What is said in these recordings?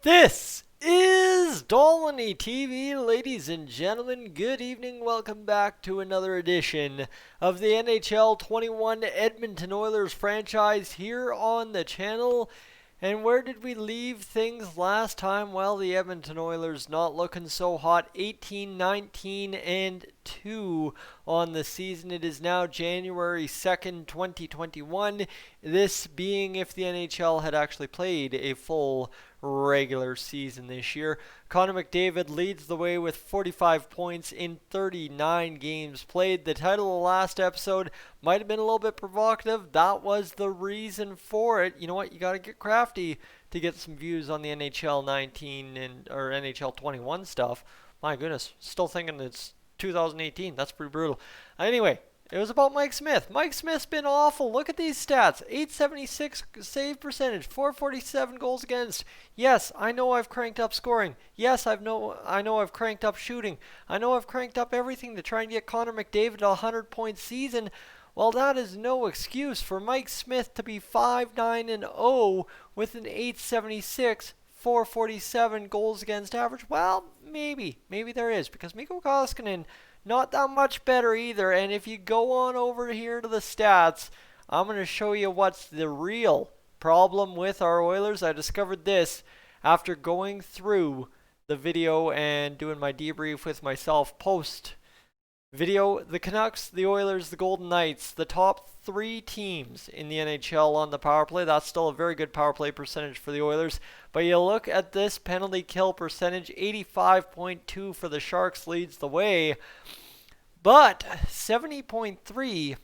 This is Dolany TV, ladies and gentlemen. Good evening. Welcome back to another edition of the NHL 21 Edmonton Oilers franchise here on the channel. And where did we leave things last time? Well, the Edmonton Oilers not looking so hot. 18, 19, and 2 on the season. It is now January 2nd, 2021. This being if the NHL had actually played a full regular season this year. Connor McDavid leads the way with 45 points in 39 games played. The title of last episode might have been a little bit provocative. That was the reason for it. You know what? You got to get crafty to get some views on the NHL 19 or NHL 21 stuff. My goodness, still thinking it's 2018. That's pretty brutal. Anyway, it was about Mike Smith. Mike Smith's been awful. Look at these stats. 876 save percentage, 447 goals against. Yes, I know I've cranked up scoring. Yes, I know I've cranked up shooting. I know I've cranked up everything to try and get Connor McDavid a 100-point season. Well, that is no excuse for Mike Smith to be 5-9-0 with an 876 447 goals against average. Well, maybe there is, because Mikko Koskinen not that much better either. And if you go on over here to the stats, I'm going to show you what's the real problem with our Oilers. I discovered this after going through the video and doing my debrief with myself post video. The Canucks, the Oilers, the Golden Knights, the top three teams in the NHL on the power play. That's still a very good power play percentage for the Oilers. But you look at this penalty kill percentage, 85.2 for the Sharks leads the way. But 70.3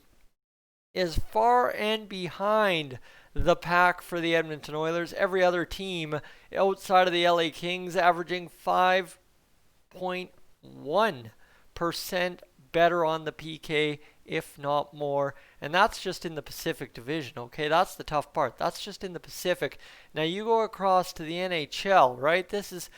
is far and behind the pack for the Edmonton Oilers. Every other team outside of the LA Kings averaging 5.1% better on the PK, if not more. And that's just in the Pacific Division, okay? That's the tough part. That's just in the Pacific. Now you go across to the NHL, right? This is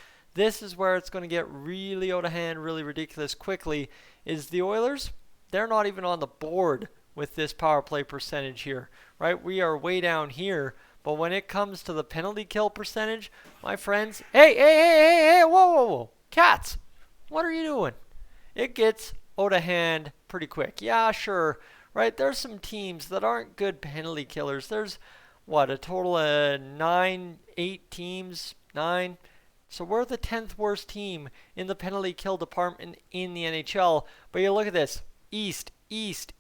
where it's going to get really out of hand, really ridiculous quickly. Is the Oilers, they're not even on the board with this power play percentage here, right? We are way down here. But when it comes to the penalty kill percentage, my friends, hey, whoa. Cats, what are you doing? It gets out of hand pretty quick. Yeah, sure. Right, there's some teams that aren't good penalty killers. There's, a total of 8 teams? 9? So we're the 10th worst team in the penalty kill department in the NHL. But you look at this. East. West,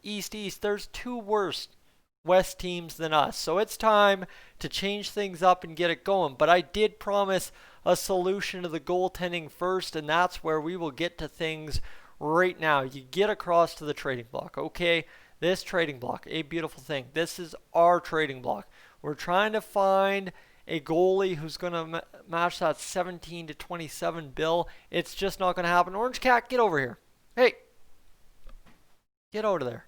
East. There's 2 worse West teams than us. So it's time to change things up and get it going. But I did promise a solution to the goaltending first, and that's where we will get to things right now. You get across to the trading block, okay? This trading block, a beautiful thing. This is our trading block. We're trying to find a goalie who's going to match that 17 to 27 bill. It's just not going to happen. Orange Cat, get over here. Hey, get over there.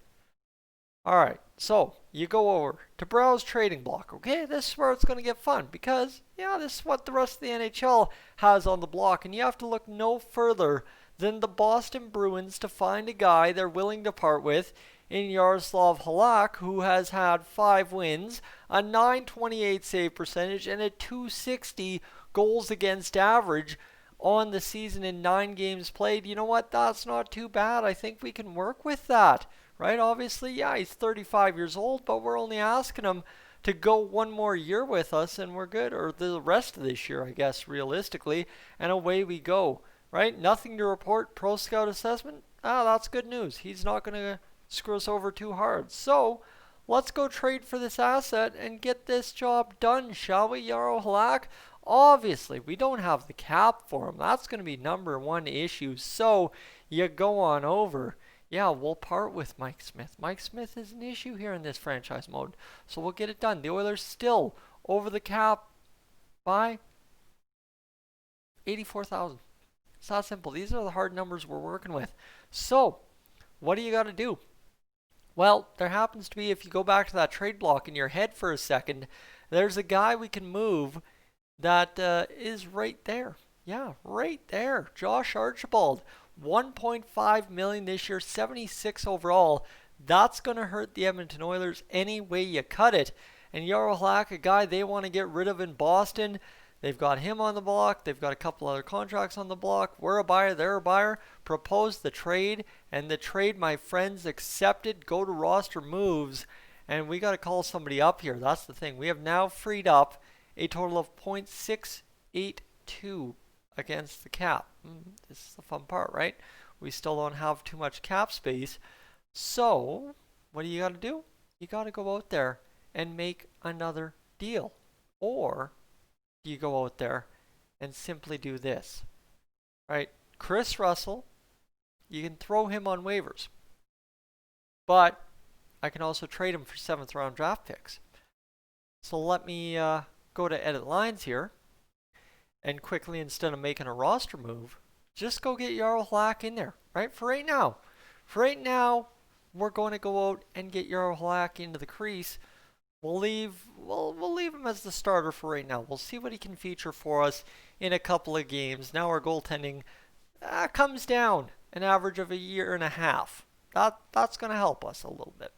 All right, so you go over to browse trading block, okay? This is where it's going to get fun because, this is what the rest of the NHL has on the block, and you have to look no further than the Boston Bruins to find a guy they're willing to part with in Yaroslav Halak, who has had 5 wins, a 928 save percentage, and a 260 goals against average on the season in 9 games played. You know what? That's not too bad. I think we can work with that, right? Obviously, he's 35 years old, but we're only asking him to go 1 more year with us, and we're good, or the rest of this year, I guess, realistically, and away we go. Right? Nothing to report. Pro Scout assessment. That's good news. He's not going to screw us over too hard. So, let's go trade for this asset and get this job done, shall we, Yaro Halak? Obviously, we don't have the cap for him. That's going to be number 1 issue. So, you go on over. Yeah, we'll part with Mike Smith. Mike Smith is an issue here in this franchise mode. So, we'll get it done. The Oilers still over the cap by $84,000. It's that simple. These are the hard numbers we're working with. So, what do you got to do? Well, there happens to be, if you go back to that trade block in your head for a second, there's a guy we can move that is right there. Yeah, right there. Josh Archibald, $1.5 million this year, 76 overall. That's going to hurt the Edmonton Oilers any way you cut it. And Yarl, a guy they want to get rid of in Boston. They've got him on the block. They've got a couple other contracts on the block. We're a buyer. They're a buyer. Propose the trade. And the trade, my friends, accepted. Go to roster moves. And we got to call somebody up here. That's the thing. We have now freed up a total of .682 against the cap. This is the fun part, right? We still don't have too much cap space. So, what do you got to do? You got to go out there and make another deal. Or you go out there and simply do this, right? Chris Russell, you can throw him on waivers, but I can also trade him for 7th round draft picks. So let me go to edit lines here, and quickly, instead of making a roster move, just go get Yarl in there, right? For right now, we're going to go out and get Yarl into the crease. We'll leave him as the starter for right now. We'll see what he can feature for us in a couple of games. Now our goaltending comes down an average of a year and a half. That's going to help us a little bit.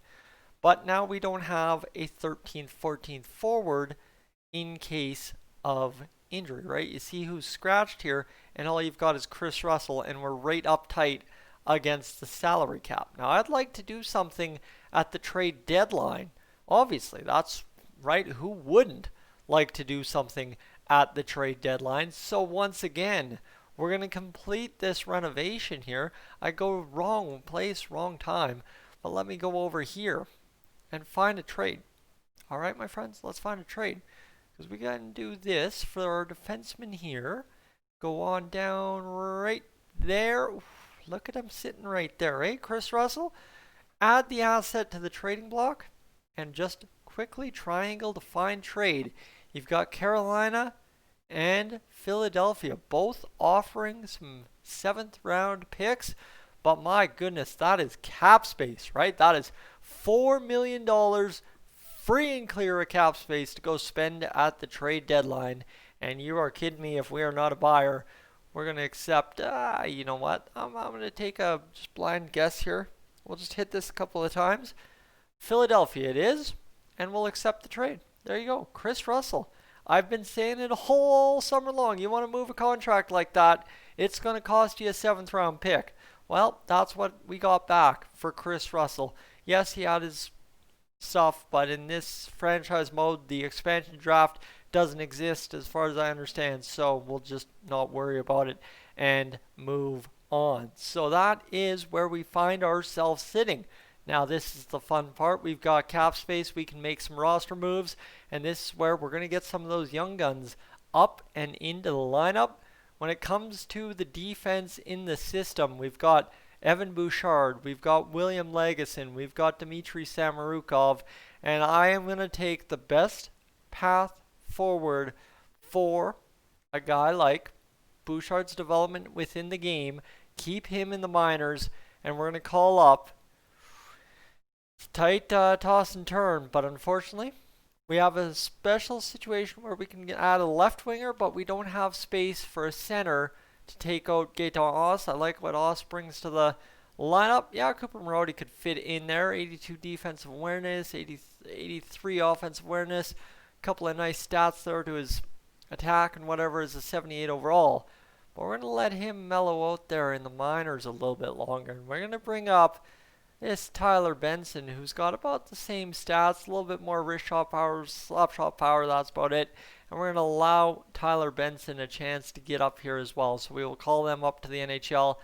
But now we don't have a 13th, 14th forward in case of injury, right? You see who's scratched here, and all you've got is Chris Russell, and we're right up tight against the salary cap. Now I'd like to do something at the trade deadline. Obviously, that's right. Who wouldn't like to do something at the trade deadline? So once again, we're going to complete this renovation here. I go wrong place, wrong time. But let me go over here and find a trade. All right, my friends, let's find a trade. Because we got to do this for our defenseman here. Go on down right there. Look at him sitting right there, eh, Chris Russell? Add the asset to the trading block. And just quickly triangle to find trade. You've got Carolina and Philadelphia both offering some 7th round picks. But my goodness, that is cap space, right? That is $4 million free and clear of cap space to go spend at the trade deadline. And you are kidding me if we are not a buyer. We're going to accept, you know what? I'm going to take a just blind guess here. We'll just hit this a couple of times. Philadelphia it is, and we'll accept the trade. There you go, Chris Russell. I've been saying it a whole summer long. You want to move a contract like that, it's going to cost you a 7th round pick. Well, that's what we got back for Chris Russell. Yes, he had his stuff, but in this franchise mode, the expansion draft doesn't exist as far as I understand, so we'll just not worry about it and move on. So that is where we find ourselves sitting. Now this is the fun part. We've got cap space. We can make some roster moves. And this is where we're going to get some of those young guns up and into the lineup. When it comes to the defense in the system, we've got Evan Bouchard. We've got William Lagesson. We've got Dmitry Samorukov. And I am going to take the best path forward for a guy like Bouchard's development within the game. Keep him in the minors. And we're going to call up tight toss and turn, but unfortunately we have a special situation where we can add a left winger, but we don't have space for a center to take out Gaetan Oss. I like what Oss brings to the lineup. Yeah, Cooper Marody could fit in there. 82 defensive awareness, 83 offensive awareness, a couple of nice stats there to his attack and whatever is a 78 overall. But we're going to let him mellow out there in the minors a little bit longer, and we're going to bring up this Tyler Benson, who's got about the same stats, a little bit more wrist shot power, slap shot power, that's about it. And we're going to allow Tyler Benson a chance to get up here as well. So we will call them up to the NHL.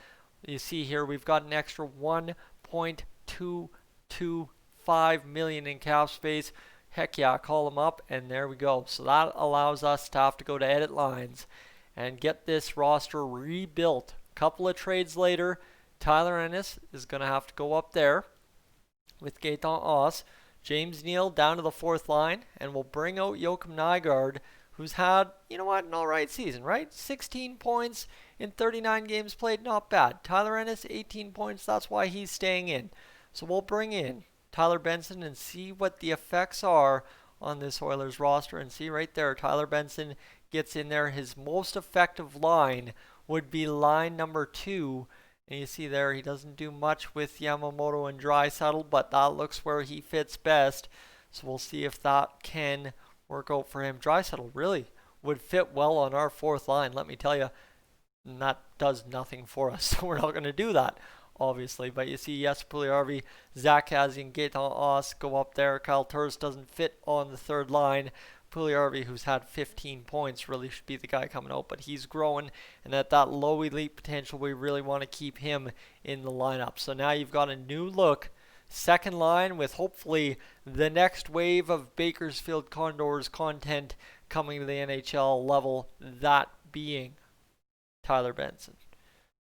You see here we've got an extra $1.225 million in cap space. Heck yeah, call them up, and there we go. So that allows us to have to go to edit lines and get this roster rebuilt. A couple of trades later, Tyler Ennis is going to have to go up there with Gaetan Oss. James Neal down to the 4th line, and we'll bring out Joakim Nygard, who's had, you know what, an alright season, right? 16 points in 39 games played, not bad. Tyler Ennis, 18 points, that's why he's staying in. So we'll bring in Tyler Benson and see what the effects are on this Oilers roster. And see right there, Tyler Benson gets in there. His most effective line would be line number 2. And you see there, he doesn't do much with Yamamoto and Draisaitl, but that looks where he fits best. So we'll see if that can work out for him. Draisaitl really would fit well on our fourth line, let me tell you. And that does nothing for us, so we're not going to do that, obviously. But you see, yes, Puljujärvi, Zach Kassian, Gaetan Oss go up there. Kyle Turris doesn't fit on the third line. Puljujärvi, who's had 15 points, really should be the guy coming out, but he's growing, and at that low elite potential, we really want to keep him in the lineup. So now you've got a new look second line with hopefully the next wave of Bakersfield Condors content coming to the NHL level, that being Tyler Benson.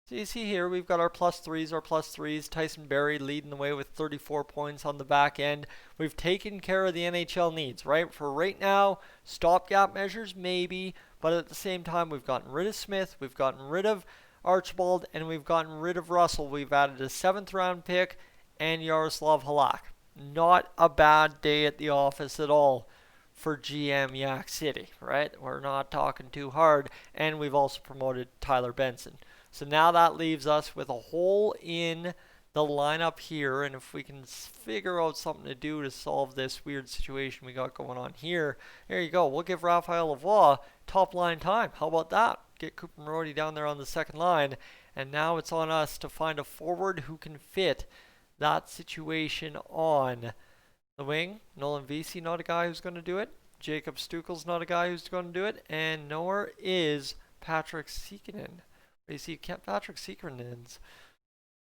So you see here, we've got our plus threes. Tyson Barrie leading the way with 34 points on the back end. We've taken care of the NHL needs, right? For right now, stopgap measures maybe, but at the same time, we've gotten rid of Smith, we've gotten rid of Archibald, and we've gotten rid of Russell. We've added a 7th round pick and Yaroslav Halak. Not a bad day at the office at all for GM Yak-City, right? We're not talking too hard, and we've also promoted Tyler Benson. So now that leaves us with a hole in the lineup here, and if we can figure out something to do to solve this weird situation we got going on here, there you go. We'll give Raphael Lavoie top line time. How about that? Get Cooper Marody down there on the second line, and now it's on us to find a forward who can fit that situation on the wing. Nolan Vesey, not a guy who's going to do it. Jacob Stuckel's not a guy who's going to do it, and nor is Patrick Sekinen. You see, Patrick Seekernen's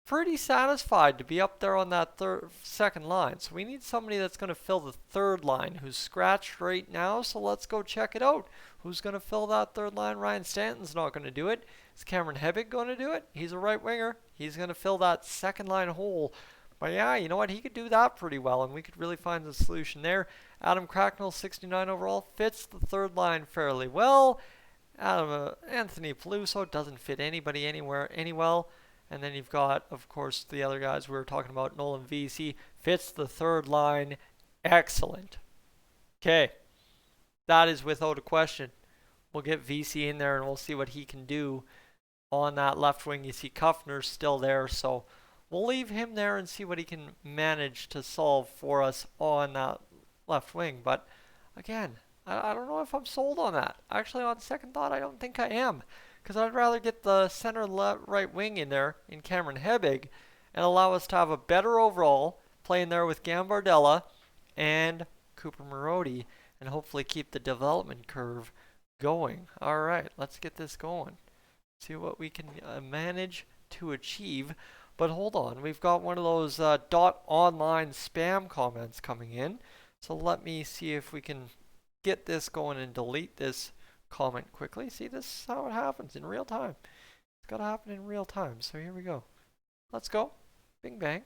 pretty satisfied to be up there on that second line. So we need somebody that's going to fill the third line, who's scratched right now. So let's go check it out. Who's going to fill that third line? Ryan Stanton's not going to do it. Is Cameron Hebig going to do it? He's a right winger. He's going to fill that second line hole. But yeah, you know what? He could do that pretty well, and we could really find the solution there. Adam Cracknell, 69 overall, fits the third line fairly well. Anthony Peluso doesn't fit anybody anywhere any well. And then you've got, of course, the other guys we were talking about. Nolan Vesey fits the third line. Excellent. Okay. That is without a question. We'll get Vesey in there and we'll see what he can do on that left wing. You see Kuffner's still there, so we'll leave him there and see what he can manage to solve for us on that left wing. But again, I don't know if I'm sold on that. Actually, on second thought, I don't think I am. Because I'd rather get the center right wing in there in Cameron Hebig and allow us to have a better overall playing there with Gambardella and Cooper Marody and hopefully keep the development curve going. All right, let's get this going. See what we can manage to achieve. But hold on, we've got one of those .online spam comments coming in. So let me see if we can get this going and delete this comment quickly. See, this is how it happens in real time. It's got to happen in real time. So here we go. Let's go. Bing bang.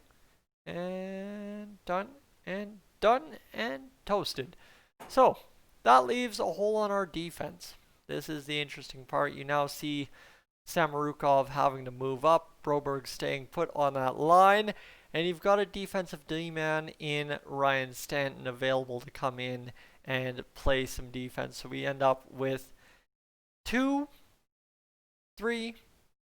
And done. And done. And toasted. So that leaves a hole on our defense. This is the interesting part. You now see Samorukov having to move up. Broberg staying put on that line. And you've got a defensive D-man in Ryan Stanton available to come in and play some defense. So we end up with 2, 3,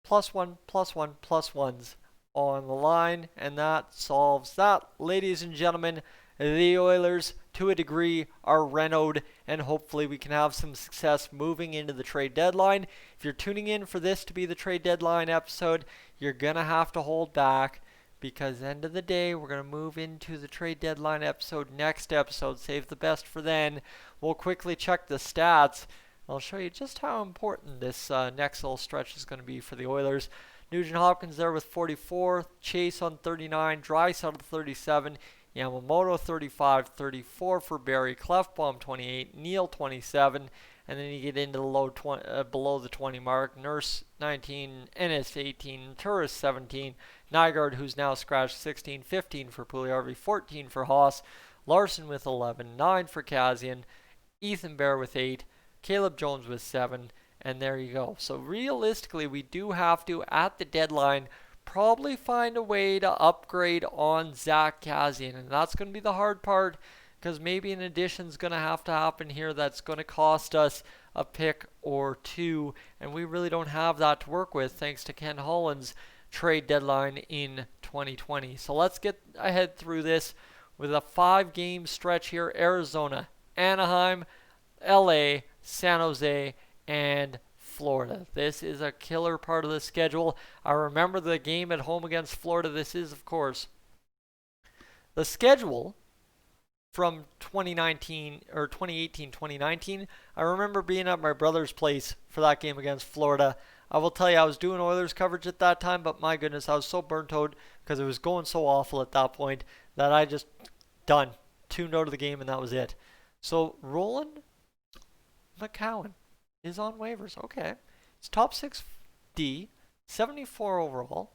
+1/+1/+1s on the line. And that solves that. Ladies and gentlemen, the Oilers, to a degree, are renoed, and hopefully we can have some success moving into the trade deadline. If you're tuning in for this to be the trade deadline episode, you're going to have to hold back, because end of the day, we're going to move into the trade deadline episode next episode. Save the best for then. We'll quickly check the stats. I'll show you just how important this next little stretch is going to be for the Oilers. Nugent Hopkins there with 44, Chase on 39, Draisaitl 37, Yamamoto 35, 34 for Barrie, Clefbaum 28, Neal 27, and then you get into the below the 20 mark. Nurse 19, Ennis 18, Turris 17, Nygaard, who's now scratched, 16, 15 for Puljujärvi, 14 for Haas, Larson with 11, 9 for Kassian, Ethan Bear with 8, Caleb Jones with 7, and there you go. So realistically, we do have to, at the deadline, probably find a way to upgrade on Zach Kassian, and that's going to be the hard part, because maybe an addition's going to happen here that's going to cost us a pick or two, and we really don't have that to work with thanks to Ken Holland's trade deadline in 2020. So let's get ahead through this with a 5-game stretch here: Arizona, Anaheim, LA, San Jose, and Florida. This is a killer part of the schedule. I remember the game at home against Florida. This is, of course, the schedule from 2019 or 2018-2019. I remember being at my brother's place for that game against Florida. I will tell you, I was doing Oilers coverage at that time, but my goodness, I was so burnt out because it was going so awful at that point that I just done. Tuned out of the game, and that was it. So Roland McCowan is on waivers. Okay. It's top 6D, 74 overall.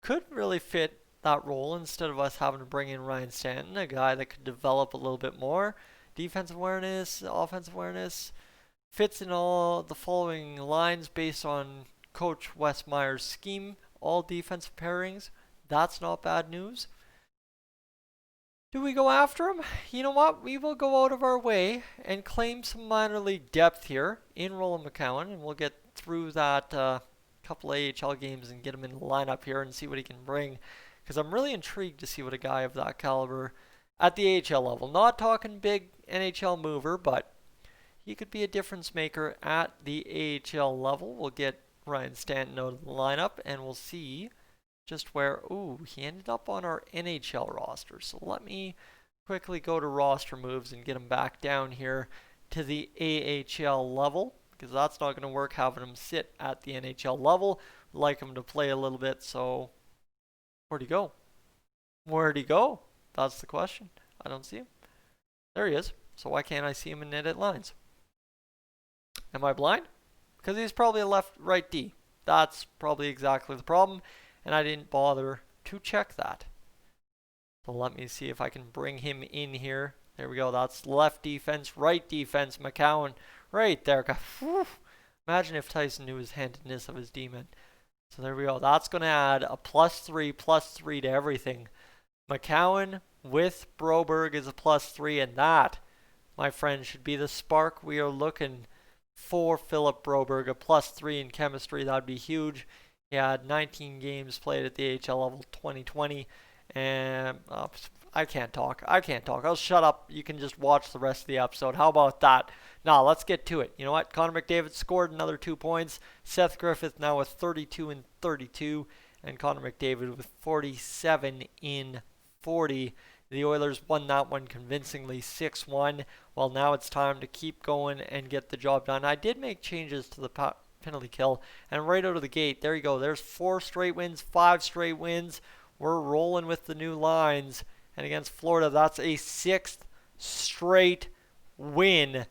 Could really fit that role instead of us having to bring in Ryan Stanton, a guy that could develop a little bit more. Defensive awareness, offensive awareness. Fits in all the following lines based on Coach Wes Meyer's scheme. All defensive pairings. That's not bad news. Do we go after him? You know what? We will go out of our way and claim some minor league depth here in Roland McCowan, and we'll get through that couple of AHL games and get him in the lineup here and see what he can bring. Because I'm really intrigued to see what a guy of that caliber at the AHL level, not talking big NHL mover, but he could be a difference maker at the AHL level. We'll get Ryan Stanton out of the lineup, and we'll see just where, he ended up on our NHL roster. So let me quickly go to roster moves and get him back down here to the AHL level, because that's not going to work having him sit at the NHL level. I'd like him to play a little bit, so where'd he go? Where'd he go? That's the question. I don't see him. There he is. So why can't I see him in edit lines? Am I blind? Because he's probably a right D. That's probably exactly the problem, and I didn't bother to check that. So let me see if I can bring him in here. There we go. That's left defense, right defense. McCowan right there. Whew. Imagine if Tyson knew his handedness of his D-men. So there we go. That's going to add a +3 to everything. McCowan with Broberg is a +3, and that, my friend, should be the spark we are looking for Philip Broberg. A +3 in chemistry, that'd be huge. He had 19 games played at the AHL level 2020, and I can't talk. I'll shut up. You can just watch the rest of the episode. How about that? Now, let's get to it. You know what? Connor McDavid scored another 2 points. Seth Griffith now with 32 in 32, and Connor McDavid with 47 in 40. The Oilers won that one convincingly, 6-1. Well, now it's time to keep going and get the job done. I did make changes to the penalty kill, and right out of the gate, there you go. There's 4 straight wins, 5 straight wins. We're rolling with the new lines. And against Florida, that's a 6th straight win.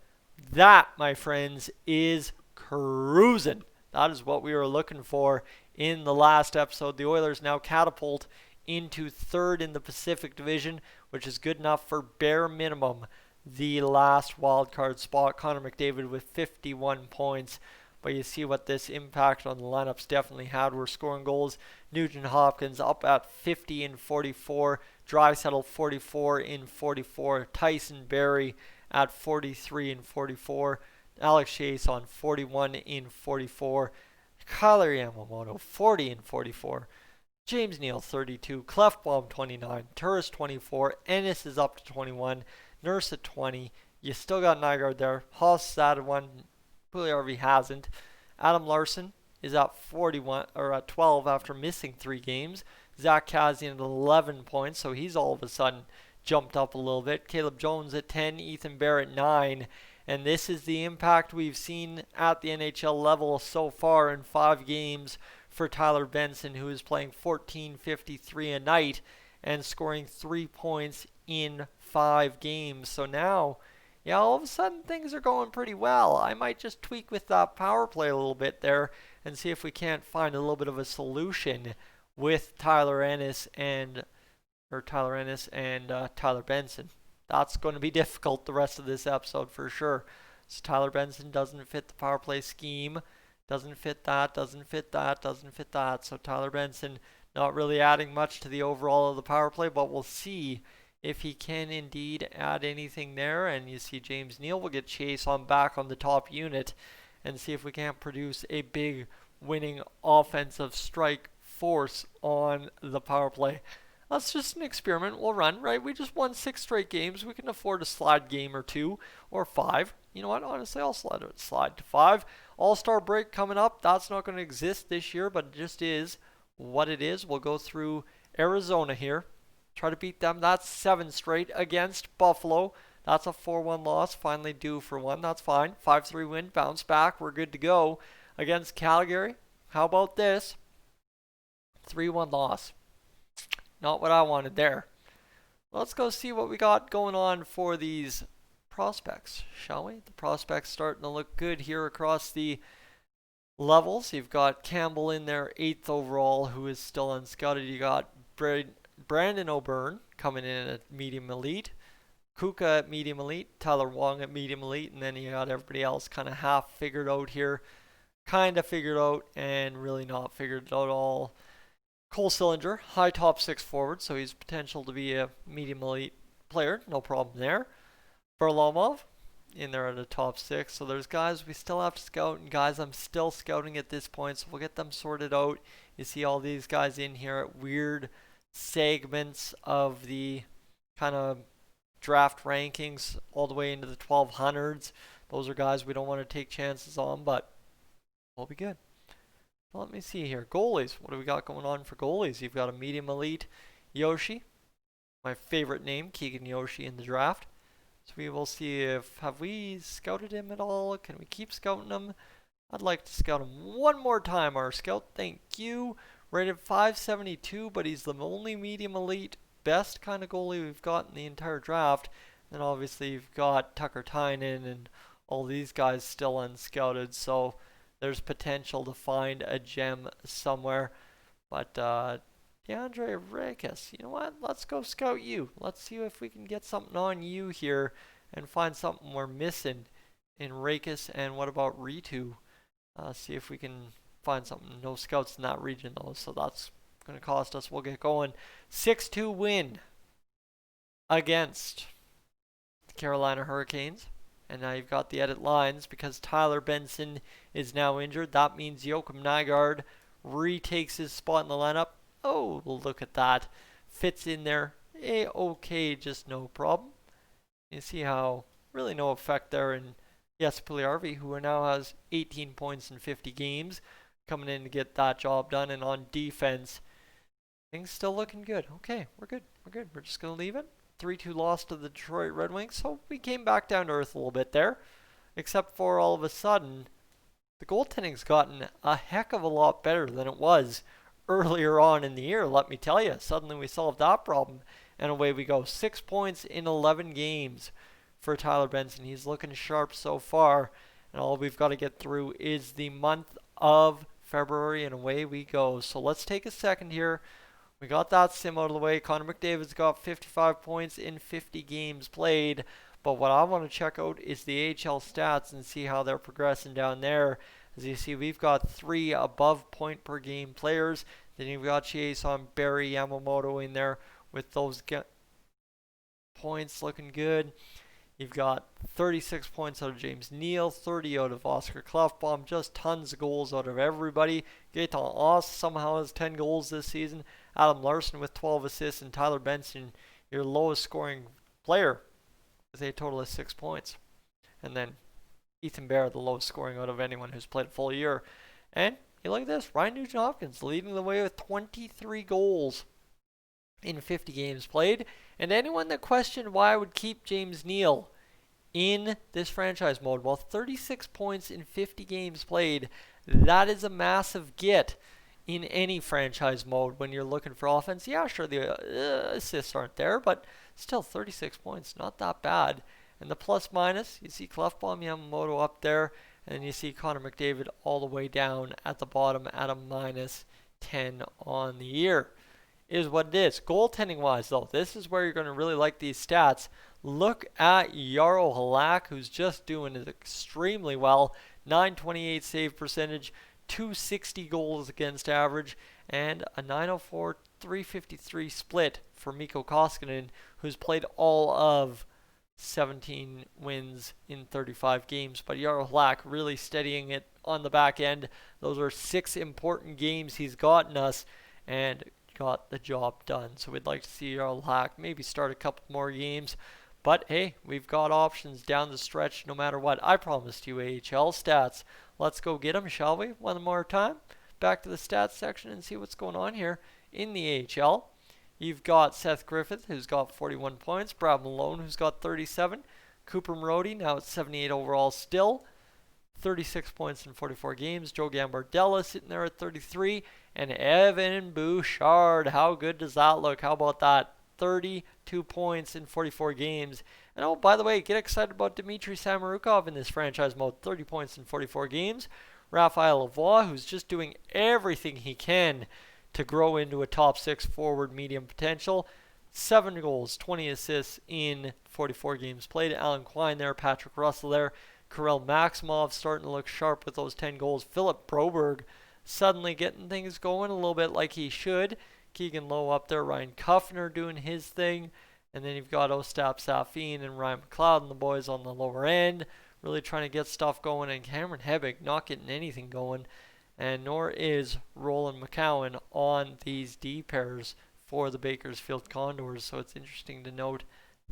That, my friends, is cruising. That is what we were looking for in the last episode. The Oilers now catapult into 3rd in the Pacific Division, which is good enough for bare minimum the last wildcard spot. Connor McDavid with 51 points. But you see what this impact on the lineups definitely had. We're scoring goals. Nugent Hopkins up at 50 in 44. Draisaitl 44 in 44. Tyson Barrie at 43 in 44. Alex Chase on 41 in 44. Kyler Yamamoto 40 in 44. James Neal 32. Clefbaum 29. Turris 24. Ennis is up to 21. Nurse at 20. You still got Nygaard there. Haas at 1. Puljujarvi hasn't. Adam Larson is at 41 or at 12 after missing 3 games. Zach Kassian at 11 points, so he's all of a sudden jumped up a little bit. Caleb Jones at 10, Ethan Bear at 9, and this is the impact we've seen at the NHL level so far in 5 games for Tyler Benson, who is playing 14.53 a night and scoring 3 points in 5 games. So now, yeah, all of a sudden things are going pretty well. I might just tweak with that power play a little bit there and see if we can't find a little bit of a solution with Tyler Ennis and Tyler Benson. That's going to be difficult the rest of this episode for sure. So Tyler Benson doesn't fit the power play scheme. Doesn't fit that. So Tyler Benson not really adding much to the overall of the power play, but we'll see if he can indeed add anything there. And you see James Neal will get Chase on back on the top unit and see if we can't produce a big winning offensive strike force on the power play. That's just an experiment we'll run, right? We just won 6 straight games. We can afford a slide game or 2 or 5. You know what? Honestly, I'll slide to 5. All-Star break coming up. That's not going to exist this year, but it just is what it is. We'll go through Arizona here. Try to beat them. That's 7 straight against Buffalo. That's a 4-1 loss. Finally due for one. That's fine. 5-3 win. Bounce back. We're good to go. Against Calgary. How about this? 3-1 loss. Not what I wanted there. Let's go see what we got going on for these prospects, shall we? The prospects starting to look good here across the levels. You've got Campbell in there, 8th overall, who is still unscouted. You got Brandon O'Byrne coming in at medium elite. Kuka at medium elite. Tyler Wong at medium elite. And then you got everybody else kind of half figured out here. Kind of figured out and really not figured out all. Cole Sillinger, high top 6 forward, so he's potential to be a medium elite player. No problem there. Varlamov in there at a top 6. So there's guys we still have to scout and guys I'm still scouting at this point. So we'll get them sorted out. You see all these guys in here at weird segments of the kind of draft rankings all the way into the 1200s. Those are guys we don't want to take chances on, but we'll be good. Let me see here. Goalies. What do we got going on for goalies? You've got a medium elite Yoshi. My favorite name, Keegan Yoshi in the draft. So we will see if, have we scouted him at all? Can we keep scouting him? I'd like to scout him one more time. Our scout, thank you. Rated 572, but he's the only medium elite, best kind of goalie we've got in the entire draft. And obviously you've got Tucker Tynan and all these guys still unscouted. So there's potential to find a gem somewhere. But DeAndre Rakes, you know what? Let's go scout you. Let's see if we can get something on you here and find something we're missing in Rakes. And what about Ritu? See if we can find something. No scouts in that region though, so that's going to cost us. We'll get going. 6-2 win against the Carolina Hurricanes. And now you've got the edit lines because Tyler Benson is now injured. That means Joakim Nygard retakes his spot in the lineup. Oh, look at that. Fits in there. Okay, just no problem. You see how really no effect there. And yes, Puljujärvi, who now has 18 points in 50 games, coming in to get that job done. And on defense, things still looking good. Okay, we're good. We're just going to leave it. 3-2 loss to the Detroit Red Wings. So we came back down to earth a little bit there. Except for all of a sudden, the goaltending's gotten a heck of a lot better than it was earlier on in the year, let me tell you. Suddenly we solved that problem, and away we go. 6 points in 11 games for Tyler Benson. He's looking sharp so far, and all we've got to get through is the month of February, and away we go. So let's take a second here. We got that sim out of the way. Connor McDavid's got 55 points in 50 games played. But what I want to check out is the AHL stats and see how they're progressing down there. As you see, we've got 3 above point per game players. Then you've got Chiasson, Barry, Yamamoto in there with those points looking good. You've got 36 points out of James Neal, 30 out of Oscar Klefbom, just tons of goals out of everybody. Gaetan Oss somehow has 10 goals this season. Adam Larson with 12 assists, and Tyler Benson, your lowest scoring player, with a total of 6 points. And then Ethan Bear, the lowest scoring out of anyone who's played a full year. And you look at this, Ryan Nugent-Hopkins leading the way with 23 goals in 50 games played. And anyone that questioned why I would keep James Neal in this franchise mode, well, 36 points in 50 games played, that is a massive get in any franchise mode when you're looking for offense. Yeah, sure, the assists aren't there, but still 36 points, not that bad. And the plus minus, you see Klefbom, Yamamoto up there, and then you see Connor McDavid all the way down at the bottom at a minus 10 on the year. Is what it is. Goaltending wise though, this is where you're going to really like these stats. Look at Jaro Halak, who's just doing it extremely well. 928 save percentage, 260 goals against average, and a 904 353 split for Mikko Koskinen, who's played all of 17 wins in 35 games. But Jaro Halak really steadying it on the back end. Those are 6 important games he's gotten us, and got the job done. So we'd like to see our Lack maybe start a couple more games. But hey, we've got options down the stretch no matter what. I promised you AHL stats. Let's go get them, shall we? One more time. Back to the stats section and see what's going on here in the AHL. You've got Seth Griffith, who's got 41 points. Brad Malone, who's got 37. Cooper Marody, now at 78 overall still. 36 points in 44 games. Joe Gambardella sitting there at 33. And Evan Bouchard, how good does that look? How about that? 32 points in 44 games. And oh, by the way, get excited about Dmitry Samorukov in this franchise mode. 30 points in 44 games. Raphael Lavoie, who's just doing everything he can to grow into a top 6 forward medium potential. 7 goals, 20 assists in 44 games played. Alan Quine there, Patrick Russell there. Kirill Maximov starting to look sharp with those 10 goals. Philip Broberg suddenly getting things going a little bit like he should. Keegan Lowe up there. Ryan Kuffner doing his thing. And then you've got Ostap Safin and Ryan McLeod and the boys on the lower end. Really trying to get stuff going. And Cameron Hebig not getting anything going. And nor is Roland McCowan on these D pairs for the Bakersfield Condors. So it's interesting to note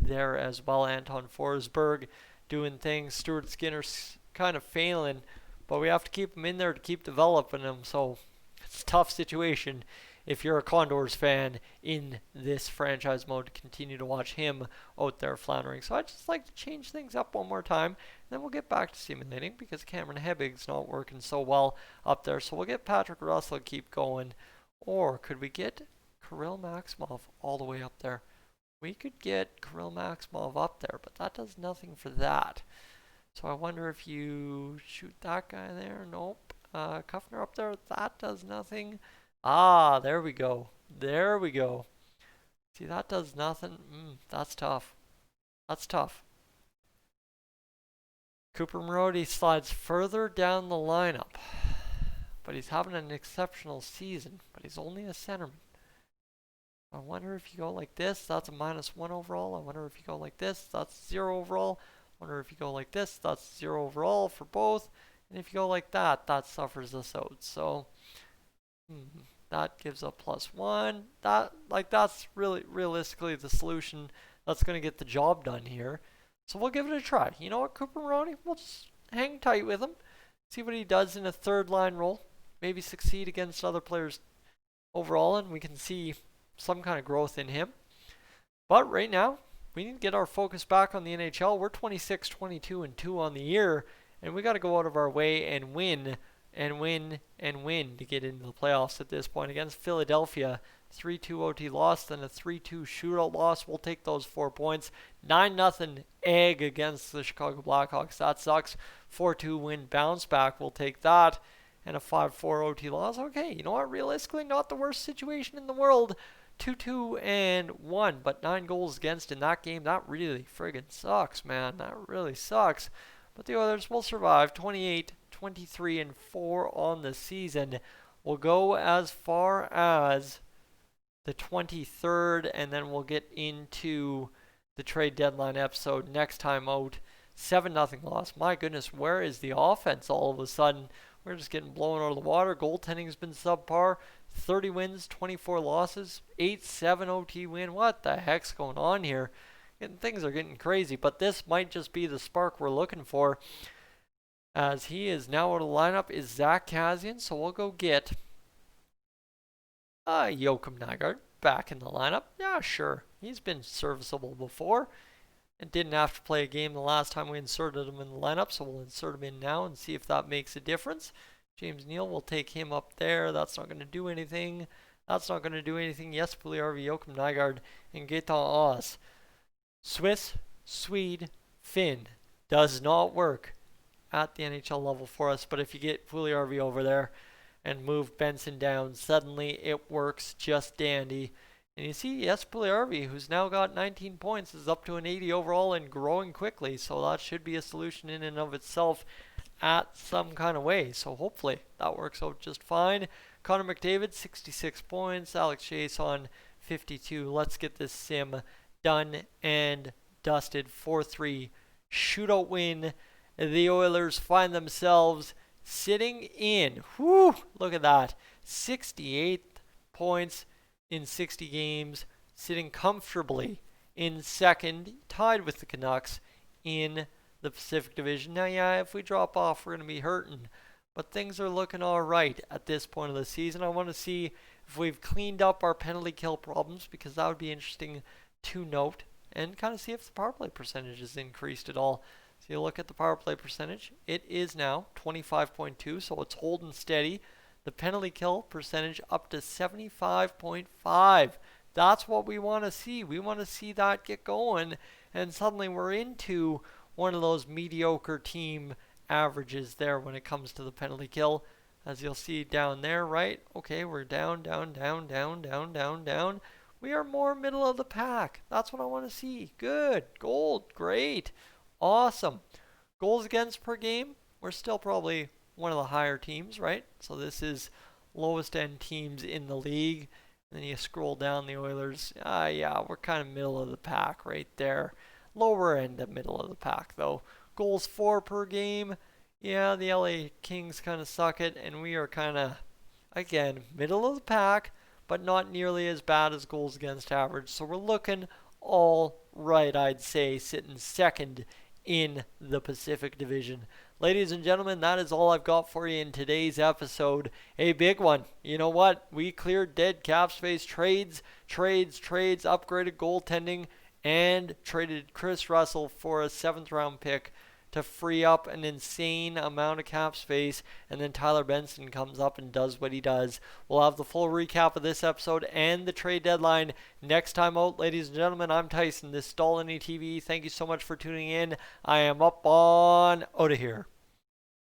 there as well. Anton Forsberg doing things. Stuart Skinner's kind of failing. But we have to keep him in there to keep developing him. So it's a tough situation if you're a Condors fan in this franchise mode to continue to watch him out there floundering. So I'd just like to change things up one more time. And then we'll get back to simulating because Cameron Hebig's not working so well up there. So we'll get Patrick Russell to keep going. Or could we get Kirill Maximov all the way up there? We could get Kirill Maximov up there, but that does nothing for that. So I wonder if you shoot that guy there. Nope. Kuffner up there. That does nothing. Ah, there we go. There we go. See, that does nothing. That's tough. That's tough. Cooper Marody slides further down the lineup. But he's having an exceptional season. But he's only a centerman. I wonder if you go like this, that's a -1 overall. I wonder if you go like this, that's 0 overall. I wonder if you go like this, that's 0 overall for both. And if you go like that, that suffers us out. So that gives a +1. That's really realistically the solution that's going to get the job done here. So we'll give it a try. You know what, Cooper Marody? We'll just hang tight with him. See what he does in a third line role. Maybe succeed against other players overall, and we can see some kind of growth in him. But right now, we need to get our focus back on the NHL. We're 26, 22, and 2 on the year, and we got to go out of our way and win and win and win to get into the playoffs at this point. Against Philadelphia, 3-2 OT loss, then a 3-2 shootout loss. We'll take those 4 points. 9-0 egg against the Chicago Blackhawks. That sucks. 4-2 win bounce back. We'll take that. And a 5-4 OT loss. Okay, you know what? Realistically, not the worst situation in the world. 2-2-1, but 9 goals against in that game. That really friggin' sucks, man. That really sucks. But the Oilers will survive. 28, 23, and 4 on the season. We'll go as far as the 23rd, and then we'll get into the trade deadline episode next time out. 7-0 loss. My goodness, where is the offense all of a sudden? We're just getting blown out of the water. Goaltending's been subpar. 30 wins, 24 losses, 8-7 OT win. What the heck's going on here? Things are getting crazy, but this might just be the spark we're looking for. As he is now out of the lineup is Zach Kassian, so we'll go get Joakim Nygard back in the lineup. Yeah, sure. He's been serviceable before and didn't have to play a game the last time we inserted him in the lineup, so we'll insert him in now and see if that makes a difference. James Neal will take him up there. That's not going to do anything. That's not going to do anything. Yes, Puljujärvi, Joakim Nygard, and Gaetan Oz. Swiss, Swede, Finn does not work at the NHL level for us, but if you get Puljujärvi over there and move Benson down, suddenly it works just dandy. And you see, yes, Puljujärvi, who's now got 19 points, is up to an 80 overall and growing quickly, so that should be a solution in and of itself at some kind of way. So hopefully that works out just fine. Connor McDavid, 66 points. Alex Chiasson, 52. Let's get this sim done and dusted. 4-3 shootout win. The Oilers find themselves sitting in, look at that, 68 points in 60 games, sitting comfortably in second, tied with the Canucks in the Pacific Division. Now, yeah, if we drop off, we're going to be hurting, but things are looking all right at this point of the season. I want to see if we've cleaned up our penalty kill problems, because that would be interesting to note, and kind of see if the power play percentage has increased at all. So you look at the power play percentage, it is now 25.2, so it's holding steady. The penalty kill percentage up to 75.5. That's what we want to see. We want to see that get going, and suddenly we're into one of those mediocre team averages there when it comes to the penalty kill. As you'll see down there, right? Okay, we're down, down, down, down, down, down, down. We are more middle of the pack. That's what I want to see. Good. Gold. Great. Awesome. Goals against per game, we're still probably one of the higher teams, right? So this is lowest end teams in the league. And then you scroll down, the Oilers. Yeah, we're kind of middle of the pack right there. Lower end of middle of the pack, though. Goals for per game. Yeah, the LA Kings kind of suck it. And we are kind of, again, middle of the pack, but not nearly as bad as goals against average. So we're looking all right, I'd say, sitting second in the Pacific Division. Ladies and gentlemen, that is all I've got for you in today's episode. A big one. You know what? We cleared dead cap space trades, upgraded goaltending, and traded Chris Russell for a 7th round pick to free up an insane amount of cap space, and then Tyler Benson comes up and does what he does. We'll have the full recap of this episode and the trade deadline next time out. Ladies and gentlemen, I'm Tyson. This is Dolany TV. Thank you so much for tuning in. I am up on out of here.